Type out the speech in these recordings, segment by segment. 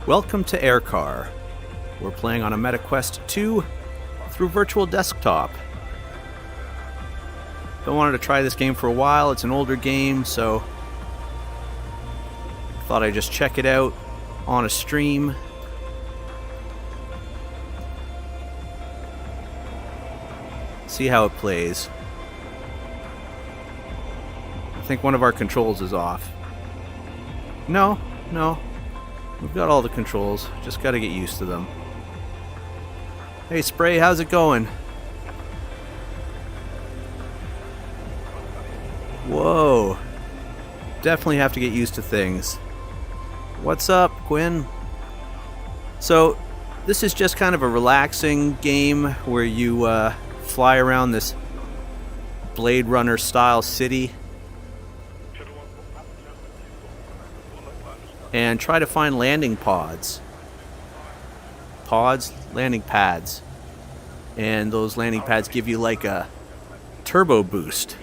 Welcome to Aircar. We're playing on a MetaQuest 2 through Virtual Desktop. Been wanting to try this game for a while. It's an older game, so thought I'd just check it out on a stream. See how it plays. I think one of our controls is off. No. We've got all the controls. Just got to get used to them. Hey, Spray, how's it going? Whoa. Definitely have to get used to things. What's up, Quinn? So, this is just kind of a relaxing game where you fly around this Blade Runner style city and try to find landing pods. Landing pads. And those landing pads give you like a turbo boost.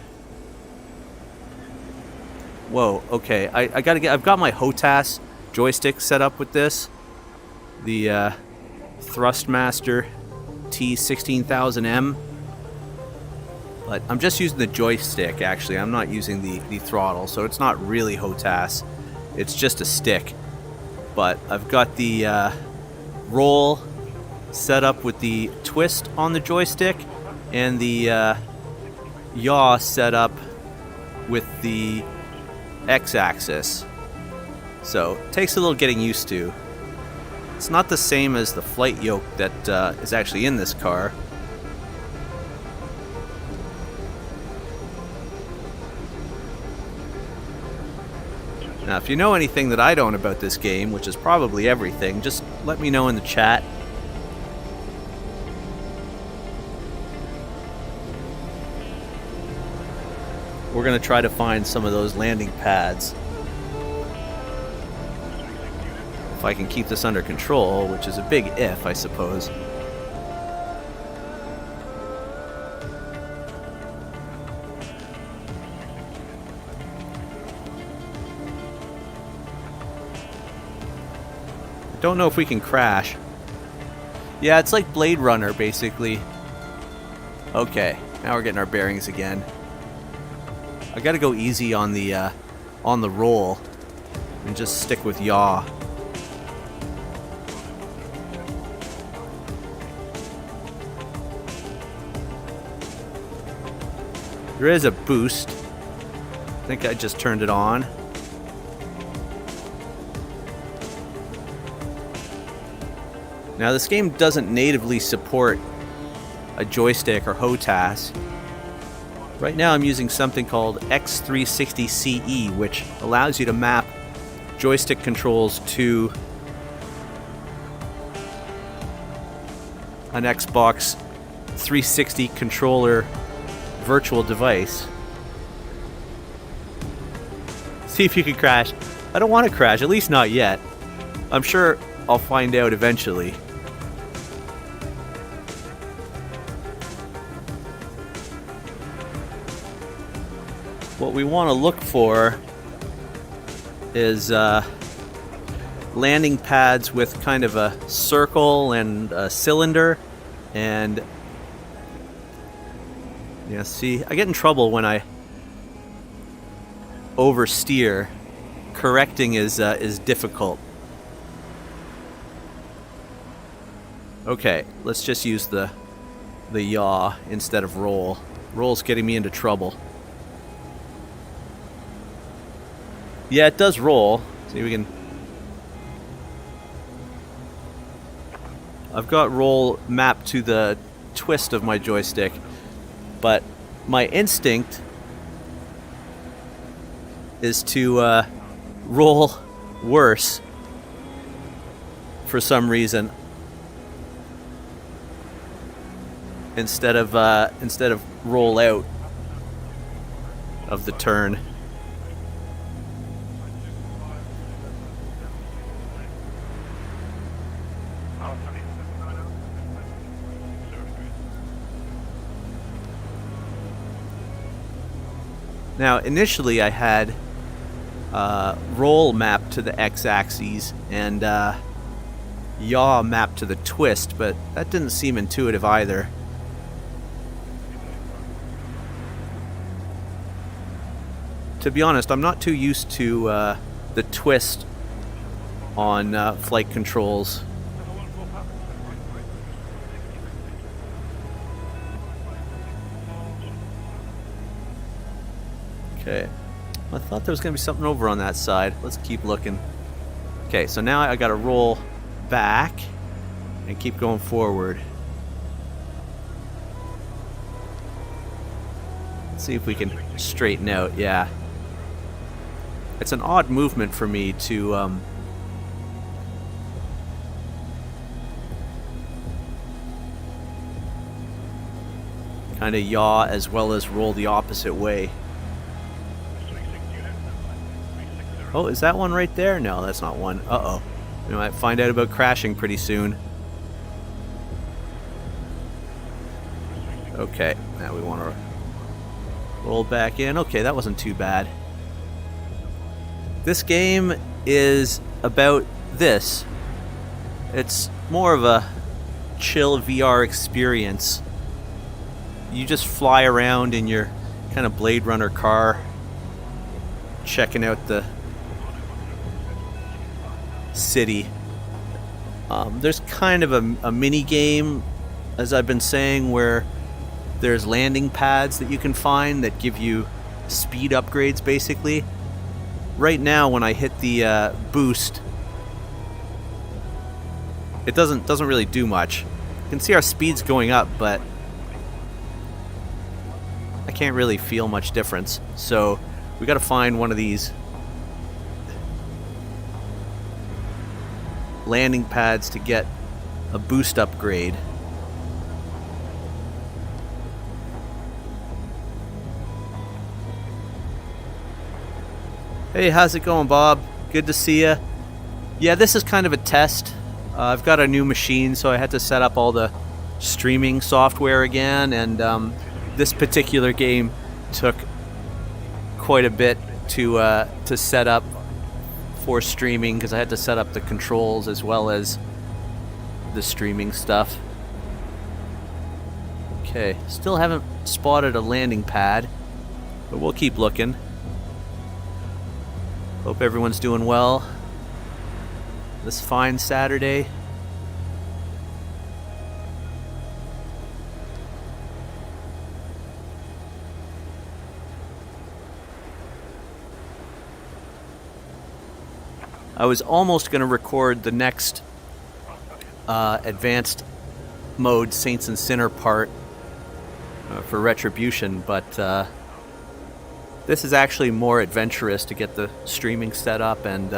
Whoa, okay. I've got my HOTAS joystick set up with this. The Thrustmaster T16000M. But I'm just using the joystick, actually. I'm not using the throttle, so it's not really HOTAS. It's just a stick. But I've got the roll set up with the twist on the joystick and the yaw set up with the x-axis. So it takes a little getting used to. It's not the same as the flight yoke that is actually in this car. Now, if you know anything that I don't about this game, which is probably everything, just let me know in the chat. We're going to try to find some of those landing pads. If I can keep this under control, which is a big if, I suppose. Don't know if we can crash. Yeah, it's like Blade Runner, basically. Okay, now we're getting our bearings again. I gotta go easy on the roll and just stick with yaw. There is a boost. I think I just turned it on. Now, this game doesn't natively support a joystick or HOTAS. Right now I'm using something called X360CE, which allows you to map joystick controls to an Xbox 360 controller virtual device. See if you can crash. I don't want to crash, at least not yet. I'm sure I'll find out eventually. What we want to look for is landing pads with kind of a circle and a cylinder, and yeah, see, I get in trouble when I oversteer. Correcting is difficult. Okay, let's just use the yaw instead of roll. Roll's getting me into trouble. Yeah, it does roll. See, we can... I've got roll mapped to the twist of my joystick, but my instinct is to roll worse for some reason instead of roll out of the turn. Now, initially I had roll mapped to the x-axis, and yaw mapped to the twist, but that didn't seem intuitive either. To be honest, I'm not too used to the twist on flight controls. Okay, I thought there was going to be something over on that side. Let's keep looking. Okay, so now I got to roll back and keep going forward. Let's see if we can straighten out. Yeah. It's an odd movement for me to kind of yaw as well as roll the opposite way. Oh, is that one right there? No, that's not one. Uh-oh. We might find out about crashing pretty soon. Okay, now we want to roll back in. Okay, that wasn't too bad. This game is about this. It's more of a chill VR experience. You just fly around in your kind of Blade Runner car, checking out the city. There's kind of a mini game, as I've been saying, where there's landing pads that you can find that give you speed upgrades, basically. Right now, when I hit the boost, it doesn't really do much. You can see our speed's going up, but I can't really feel much difference. So we got to find one of these landing pads to get a boost upgrade. Hey, how's it going, Bob? Good to see you. Yeah, this is kind of a test. I've got a new machine, so I had to set up all the streaming software again, and this particular game took quite a bit to set up for streaming, because I had to set up the controls as well as the streaming stuff. Okay, still haven't spotted a landing pad, but we'll keep looking. Hope everyone's doing well this fine Saturday. I was almost going to record the next advanced mode Saints and Sinner part for Retribution, but this is actually more adventurous to get the streaming set up and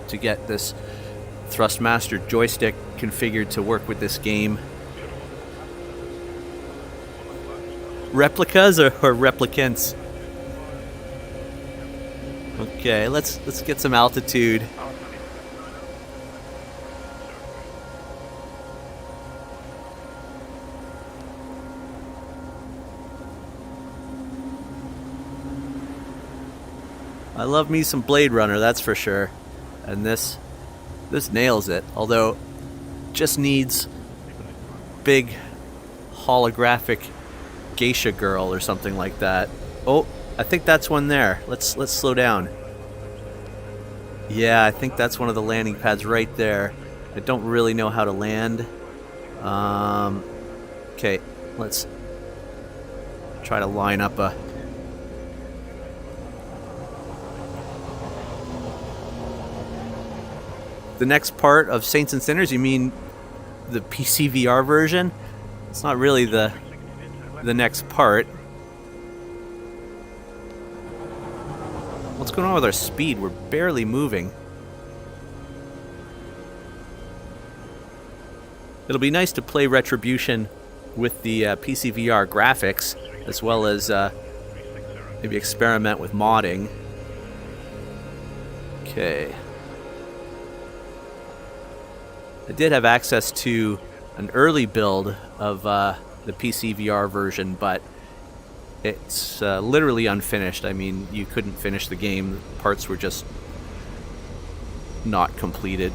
to get this Thrustmaster joystick configured to work with this game. Replicas or replicants? Okay, let's get some altitude. I love me some Blade Runner, that's for sure. And this nails it. Although, just needs big holographic geisha girl or something like that. Oh, I think that's one there. Let's slow down. Yeah, I think that's one of the landing pads right there. I don't really know how to land. Okay, let's try to line up a... The next part of Saints and Sinners, you mean the PC VR version? It's not really the next part. What's going on with our speed? We're barely moving. It'll be nice to play Retribution with the PC VR graphics, as well as maybe experiment with modding. Okay. I did have access to an early build of the PC VR version, but it's literally unfinished. I mean, you couldn't finish the game. Parts were just not completed.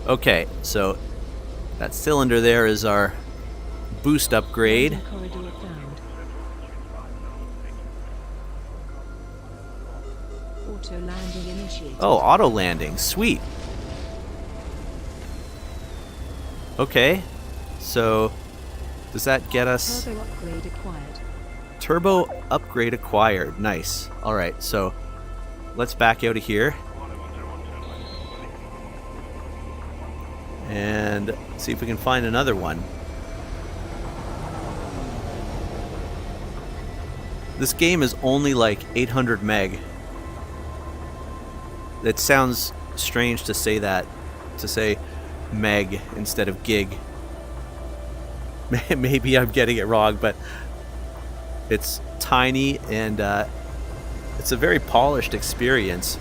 Okay, so that cylinder there is our boost upgrade. Corridor found. Auto landing initiated. Oh, auto landing. Sweet. Okay, so does that get us... Turbo upgrade acquired. Turbo upgrade acquired. Nice. Alright, so let's back out of here. And see if we can find another one. This game is only like 800 meg. It sounds strange to say that, to say meg instead of gig. Maybe I'm getting it wrong, but it's tiny and it's a very polished experience.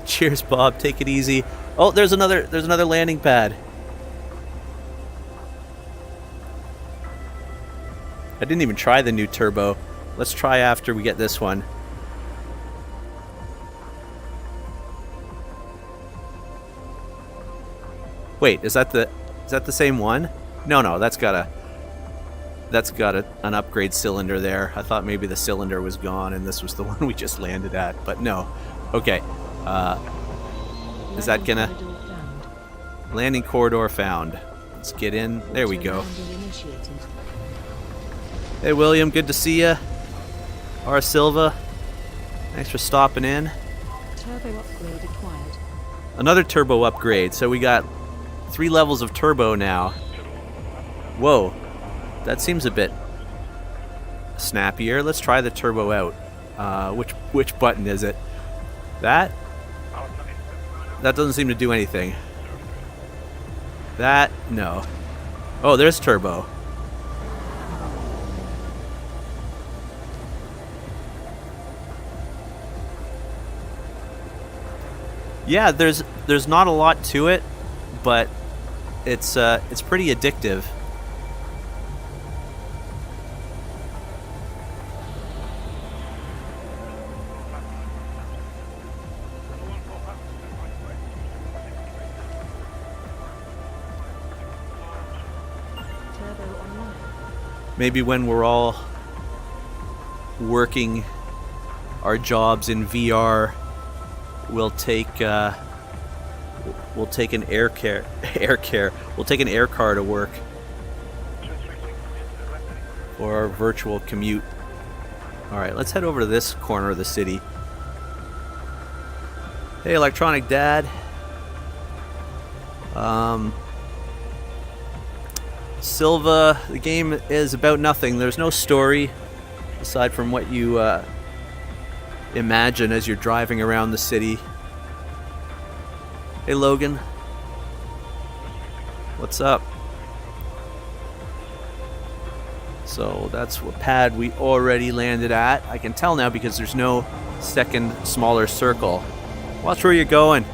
Cheers, Bob. Take it easy. Oh, there's another landing pad. I didn't even try the new turbo. Let's try after we get this one. Wait, is that the same one? No, that's got an upgrade cylinder there. I thought maybe the cylinder was gone and this was the one we just landed at, but no. Okay. Is that gonna... Landing corridor found. Let's get in. There we go. Hey, William. Good to see you. R. Silva. Thanks for stopping in. Turbo upgrade acquired. Another turbo upgrade. So we got 3 levels of turbo now. Whoa. That seems a bit snappier. Let's try the turbo out. Which button is it? That doesn't seem to do anything. That, no. Oh, there's turbo. Yeah, there's not a lot to it, but it's pretty addictive. Maybe when we're all working our jobs in VR, we'll take an Aircar to work for our virtual commute. All right, let's head over to this corner of the city. Hey, Electronic Dad. Silva, the game is about nothing. There's no story aside from what you imagine as you're driving around the city. Hey, Logan. What's up? So that's what pad we already landed at. I can tell now because there's no second smaller circle. Watch where you're going.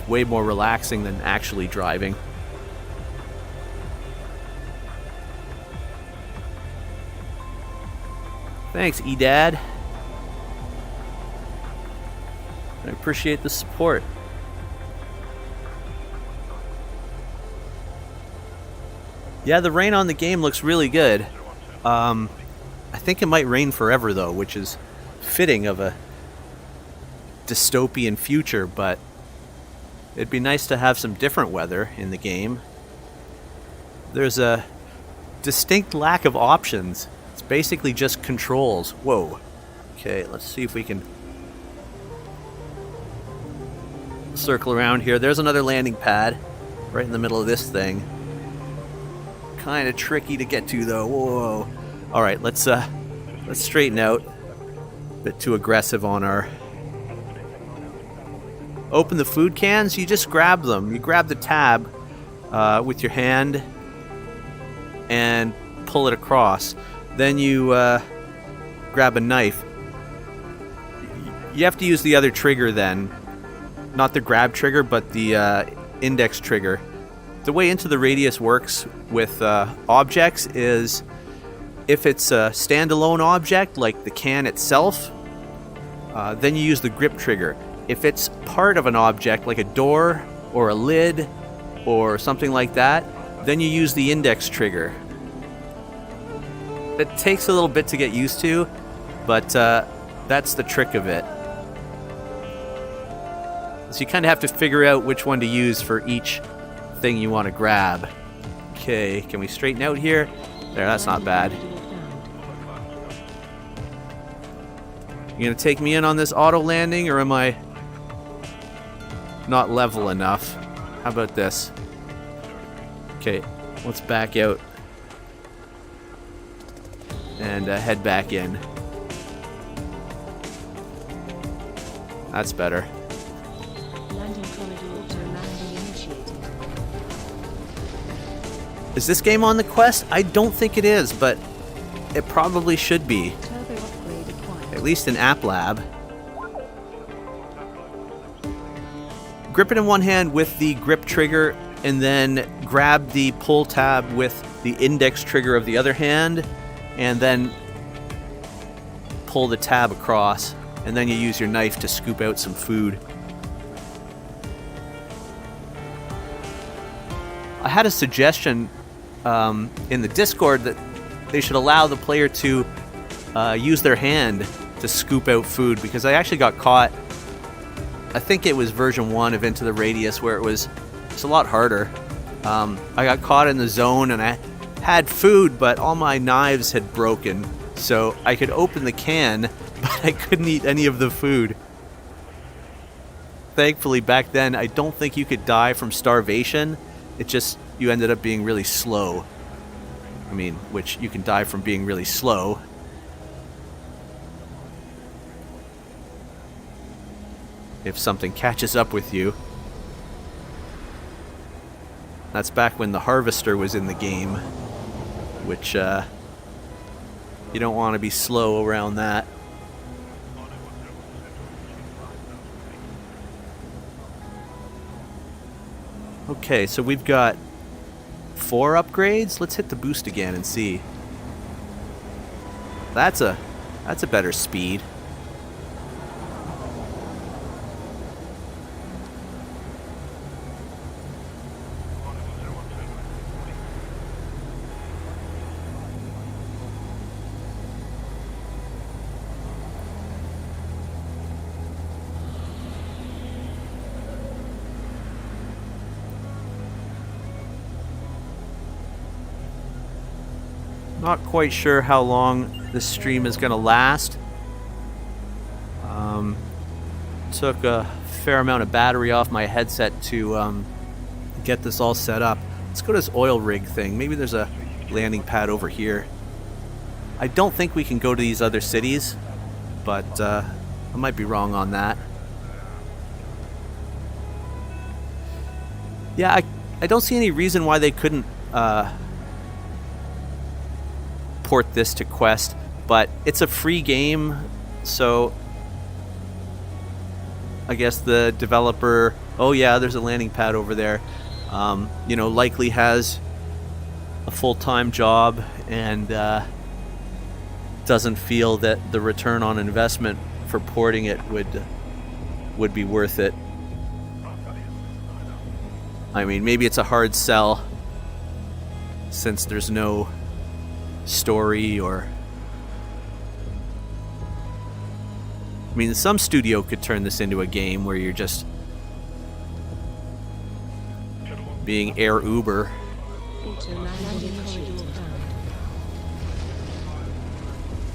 Way more relaxing than actually driving. Thanks, E-Dad. I appreciate the support. Yeah, the rain on the game looks really good. I think it might rain forever though, which is fitting of a dystopian future, but it'd be nice to have some different weather in the game. There's a distinct lack of options. It's basically just controls. Whoa. Okay, let's see if we can circle around here. There's another landing pad right in the middle of this thing. Kind of tricky to get to though. Whoa. All right, let's straighten out. A bit too aggressive on our... Open the food cans, you just grab them. You grab the tab with your hand and pull it across. Then you grab a knife. You have to use the other trigger then. Not the grab trigger, but the index trigger. The way Into the Radius works with objects is if it's a standalone object, like the can itself, then you use the grip trigger. If it's part of an object, like a door or a lid or something like that, then you use the index trigger. It takes a little bit to get used to, but that's the trick of it. So you kind of have to figure out which one to use for each thing you want to grab. Okay, can we straighten out here? There, that's not bad. You gonna take me in on this auto landing, or am I not level enough? How about this? Okay, let's back out and head back in. That's better. Landing corridor auto landing initiated. Is this game on the Quest? I don't think it is, but it probably should be. Turbo upgrade acquired. At least in App Lab. Grip it in one hand with the grip trigger, and then grab the pull tab with the index trigger of the other hand, and then pull the tab across, and then you use your knife to scoop out some food. I had a suggestion in the Discord that they should allow the player to use their hand to scoop out food, because I actually got caught. I think it was version 1 of Into the Radius where it's a lot harder. I got caught in the zone and I had food, but all my knives had broken, so I could open the can, but I couldn't eat any of the food. Thankfully, back then, I don't think you could die from starvation. It just, you ended up being really slow. I mean, which you can die from being really slow. If something catches up with you. That's back when the harvester was in the game, which you don't want to be slow around that. Okay, so we've got 4 upgrades. Let's hit the boost again and see. That's a better speed. Not quite sure how long this stream is going to last. Took a fair amount of battery off my headset to get this all set up. Let's go to this oil rig thing. Maybe there's a landing pad over here. I don't think we can go to these other cities, but I might be wrong on that. Yeah, I don't see any reason why they couldn't port this to Quest, but it's a free game, so I guess the developer, oh yeah, there's a landing pad over there, likely has a full-time job and doesn't feel that the return on investment for porting it would be worth it. I mean, maybe it's a hard sell since there's no story, or I mean, some studio could turn this into a game where you're just being Air Uber.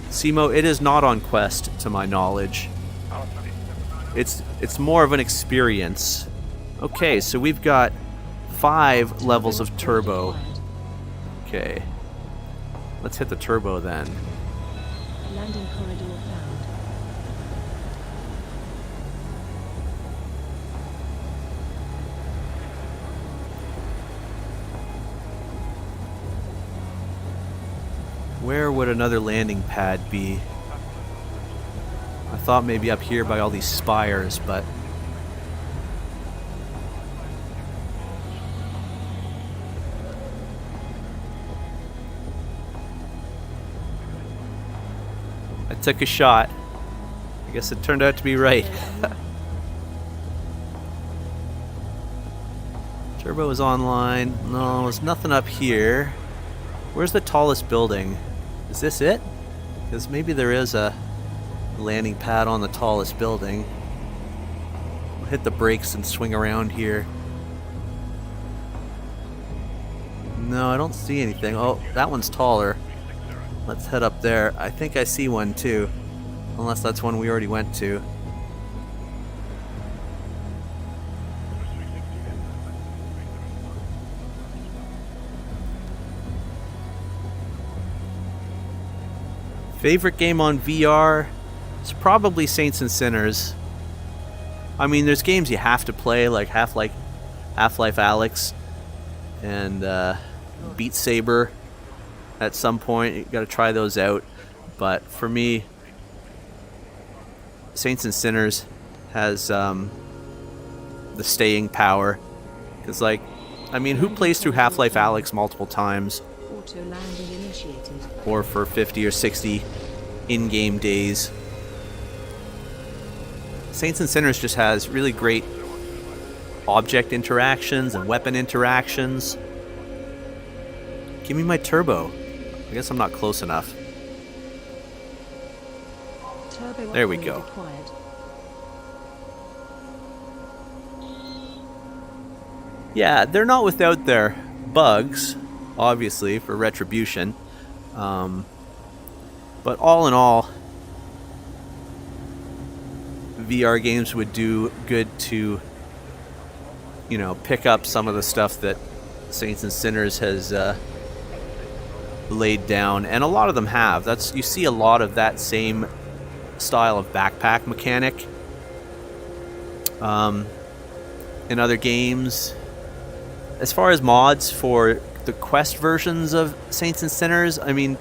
Simo, it is not on Quest to my knowledge. It's more of an experience. Okay, so we've got 5 levels of turbo. Okay. Let's hit the turbo then. Landing corridor found. Where would another landing pad be? I thought maybe up here by all these spires, but I took a shot. I guess it turned out to be right. Turbo is online. No, there's nothing up here. Where's the tallest building? Is this it? Because maybe there is a landing pad on the tallest building. I'll hit the brakes and swing around here. No, I don't see anything. Oh, that one's taller. Let's head up there. I think I see one too. Unless that's one we already went to. Favorite game on VR? It's probably Saints and Sinners. I mean, there's games you have to play, like Half-Life Alyx and Beat Saber. At some point, you got to try those out. But for me, Saints and Sinners has the staying power. Because, like, I mean, who plays through Half-Life Alyx multiple times? Auto landing initiated. Or for 50 or 60 in-game days. Saints and Sinners just has really great object interactions and weapon interactions. Give me my turbo. I guess I'm not close enough. Turbo There we upgrade go. acquired. Yeah, they're not without their bugs, obviously, for Retribution. But all in all, VR games would do good to, you know, pick up some of the stuff that Saints and Sinners has laid down, and a lot of them have. You see a lot of that same style of backpack mechanic in other games. As far as mods for the Quest versions of Saints and Sinners, I mean,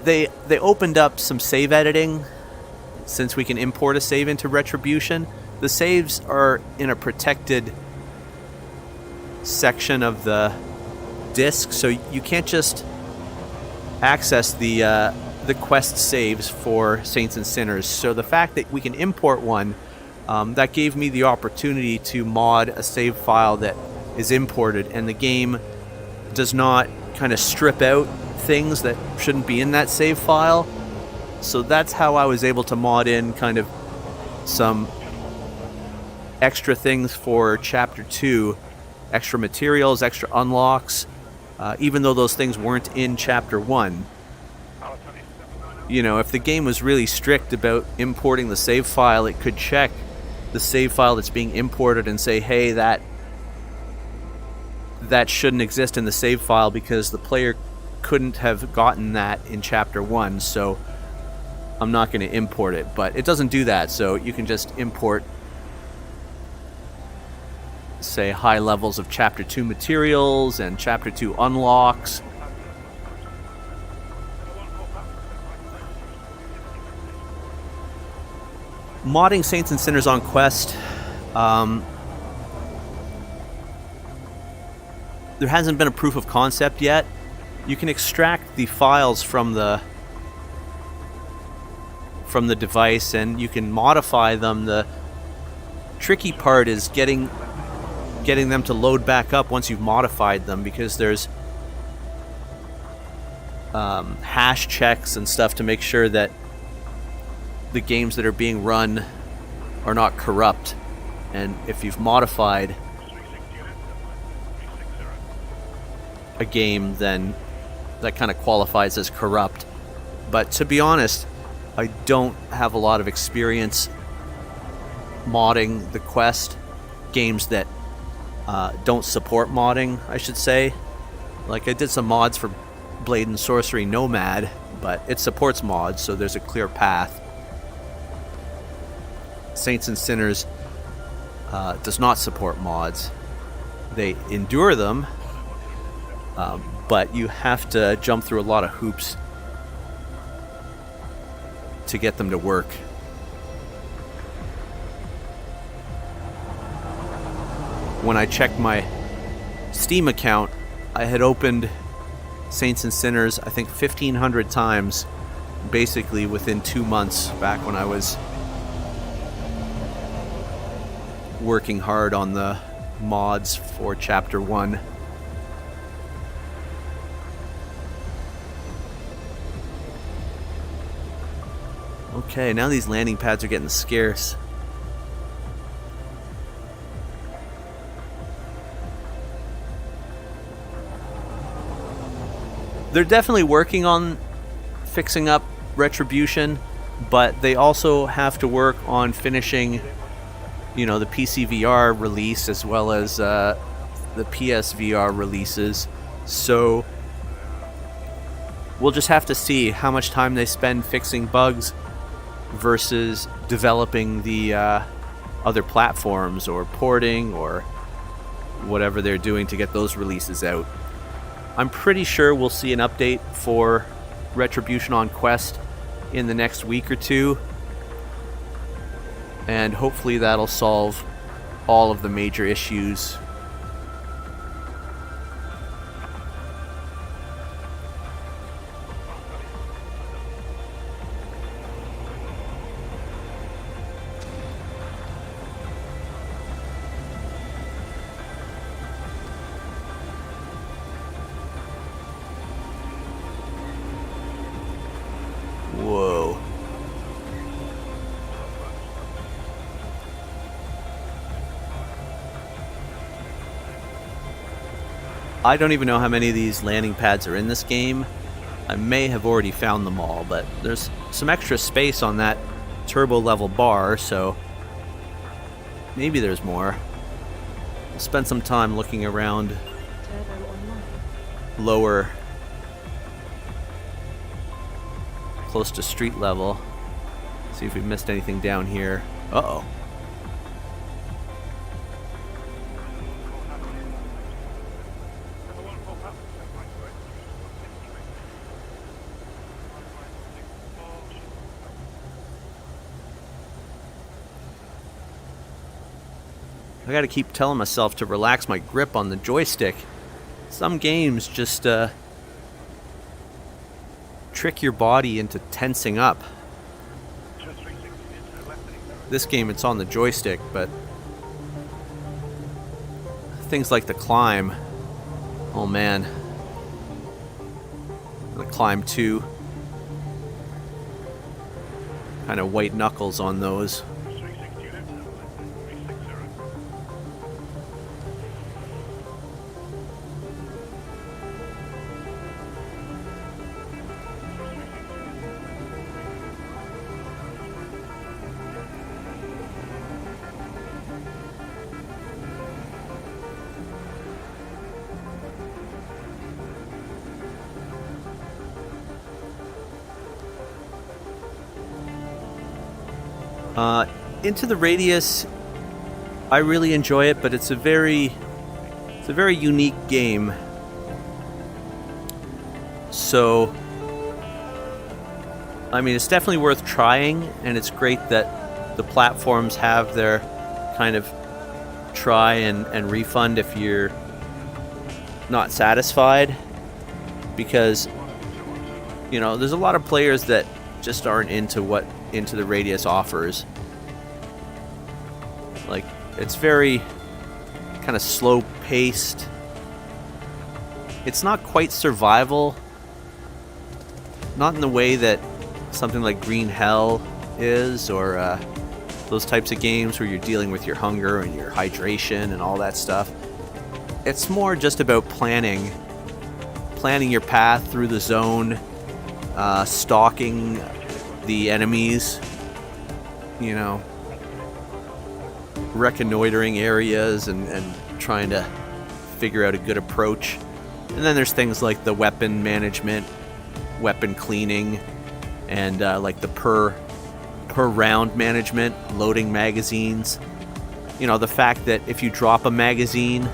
they opened up some save editing since we can import a save into Retribution. The saves are in a protected section of the disk, so you can't just access the Quest saves for Saints and Sinners. So the fact that we can import one, that gave me the opportunity to mod a save file that is imported, and the game does not kind of strip out things that shouldn't be in that save file. So that's how I was able to mod in kind of some extra things for Chapter 2, extra materials, extra unlocks, even though those things weren't in Chapter 1. You know, if the game was really strict about importing the save file, it could check the save file that's being imported and say, hey, that shouldn't exist in the save file because the player couldn't have gotten that in Chapter 1, so I'm not going to import it. But it doesn't do that, so you can just import, say, high levels of Chapter 2 materials and Chapter 2 unlocks. Modding Saints and Sinners on Quest, there hasn't been a proof of concept yet. You can extract the files from the device and you can modify them. The tricky part is getting them to load back up once you've modified them, because there's hash checks and stuff to make sure that the games that are being run are not corrupt. And if you've modified a game, then that kind of qualifies as corrupt. But to be honest, I don't have a lot of experience modding the Quest games that don't support modding, I should say. Like, I did some mods for Blade and Sorcery Nomad, but it supports mods, so there's a clear path. Saints and Sinners does not support mods. They endure them, but you have to jump through a lot of hoops to get them to work. when I checked my Steam account, I had opened Saints and Sinners, I think 1,500 times, basically within 2 months, back when I was working hard on the mods for Chapter 1. Okay, now these landing pads are getting scarce. They're definitely working on fixing up Retribution, but they also have to work on finishing, you know, the PC VR release as well as the PS VR releases. So we'll just have to see how much time they spend fixing bugs versus developing the other platforms or porting or whatever they're doing to get those releases out. I'm pretty sure we'll see an update for Retribution on Quest in the next week or two, and hopefully that'll solve all of the major issues. Whoa. I don't even know how many of these landing pads are in this game. I may have already found them all, but there's some extra space on that turbo level bar, so maybe there's more. I'll spend some time looking around Turbo online. lower, close to street level. See if we missed anything down here. Uh-oh. I gotta keep telling myself to relax my grip on the joystick. Some games just trick your body into tensing up. This game, it's on the joystick, but things like the climb, oh man. The climb 2. Kind of white knuckles on those. Into the Radius, I really enjoy it, but it's a very unique game. So, I mean, it's definitely worth trying, and it's great that the platforms have their kind of try and refund if you're not satisfied, because, you know, there's a lot of players that just aren't into what Into the Radius offers. Like, it's very kind of slow paced. It's not quite survival, not in the way that something like Green Hell is, or those types of games where you're dealing with your hunger and your hydration and all that stuff. It's more just about planning your path through the zone, stalking the enemies, you know, reconnoitering areas and trying to figure out a good approach. And then there's things like the weapon management, weapon cleaning, and like the per round management, loading magazines. You know, the fact that if you drop a magazine,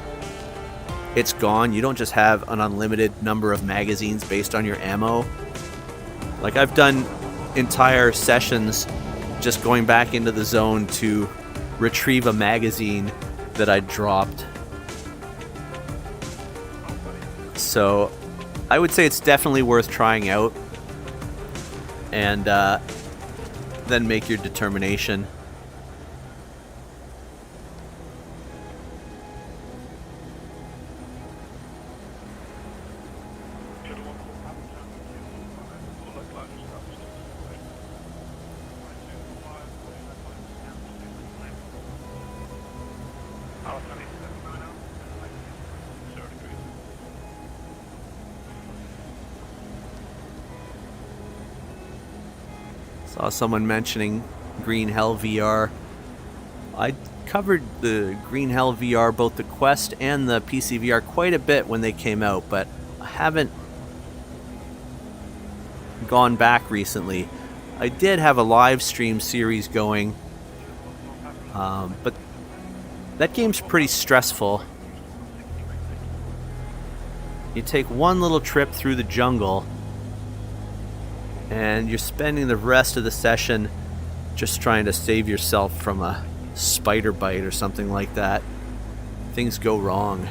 it's gone. You don't just have an unlimited number of magazines based on your ammo. Like, I've done entire sessions just going back into the zone to retrieve a magazine that I dropped So I would say it's definitely worth trying out, and then make your determination. Saw someone mentioning Green Hell VR. I covered the Green Hell VR, both the Quest and the PC VR, quite a bit when they came out, but I haven't gone back recently. I did have a live stream series going, but that game's pretty stressful. You take one little trip through the jungle, and you're spending the rest of the session just trying to save yourself from a spider bite or something like that. Things go wrong.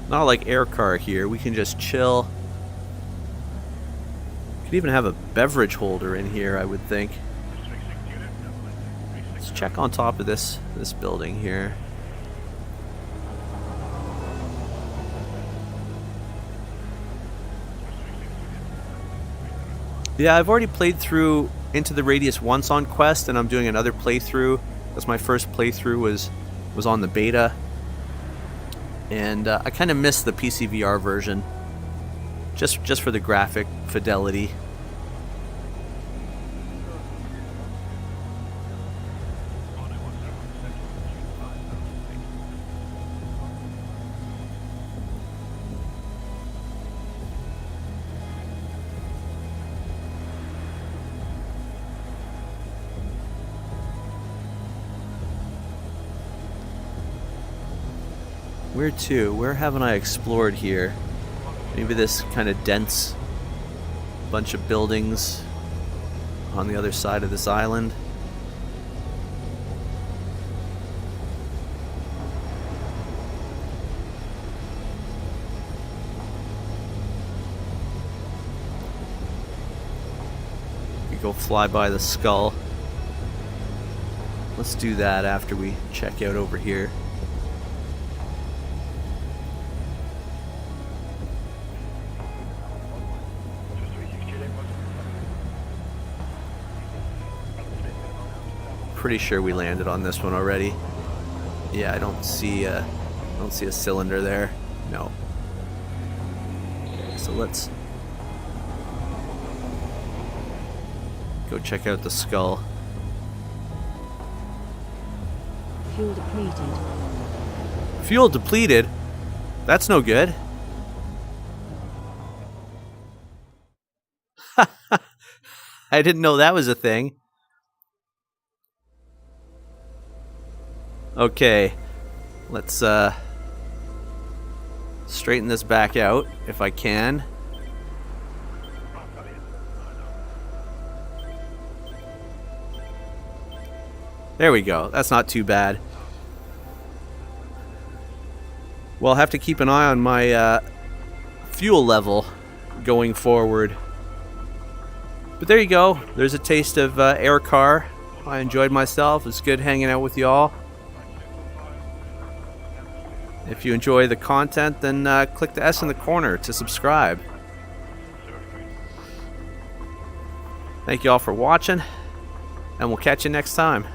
Not like Aircar here. We can just chill. Could even have a beverage holder in here, I would think. Let's check on top of this building here. Yeah, I've already played through Into the Radius once on Quest, and I'm doing another playthrough. That's my first playthrough was on the beta, and I kind of missed the PC VR version. Just for the graphic fidelity. Where to? Where haven't I explored here? Maybe this kind of dense bunch of buildings on the other side of this island. We go fly by the skull. Let's do that after we check out over here. Pretty sure we landed on this one already. Yeah, I don't see a cylinder there. No. So let's go check out the skull. Fuel depleted. Fuel depleted? That's no good. I didn't know that was a thing. Okay, let's straighten this back out if I can. There we go. That's not too bad. Well, I'll have to keep an eye on my fuel level going forward. But there you go. There's a taste of Aircar. I enjoyed myself. It's good hanging out with y'all. If you enjoy the content, then click the S in the corner to subscribe. Thank you all for watching, and we'll catch you next time.